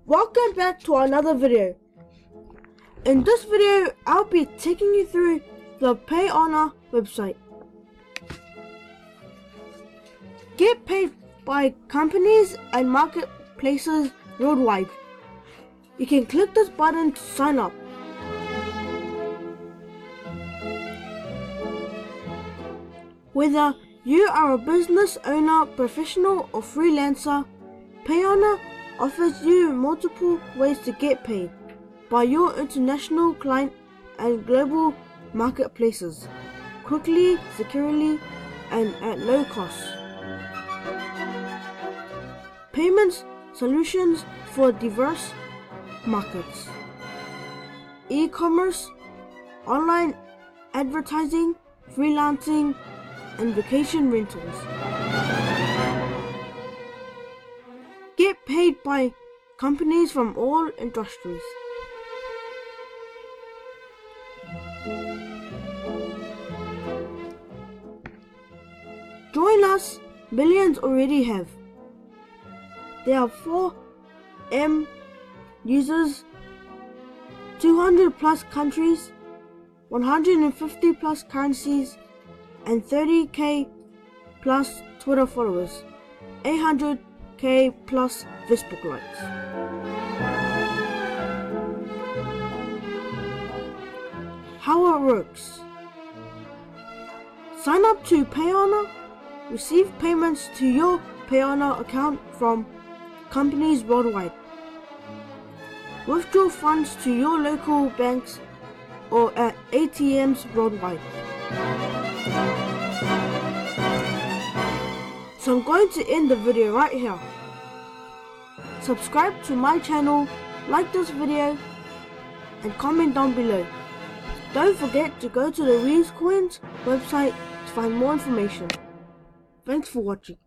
Welcome back to another video. In this video, I'll be taking you through the Payoneer website. Get paid by companies and marketplaces worldwide. You can click this button to sign up. Whether you are a business owner, professional or freelancer, Payoneer offers you multiple ways to get paid by your international client and global marketplaces, quickly, securely, and at low cost. Payments solutions for diverse markets, e-commerce, online advertising, freelancing, and vacation rentals. Get paid by companies from all industries. Join us, millions already have. There are 4M users, 200 plus countries, 150 plus currencies, and 30k plus Twitter followers, 800k plus Facebook likes. How it works: sign up to Payoneer, receive payments to your Payoneer account from companies worldwide, withdraw funds to your local banks or at ATMs worldwide. So I'm going to end the video right here. Subscribe to my channel, like this video, and comment down below. Don't forget to go to the Coins website to find more information. Thanks for watching.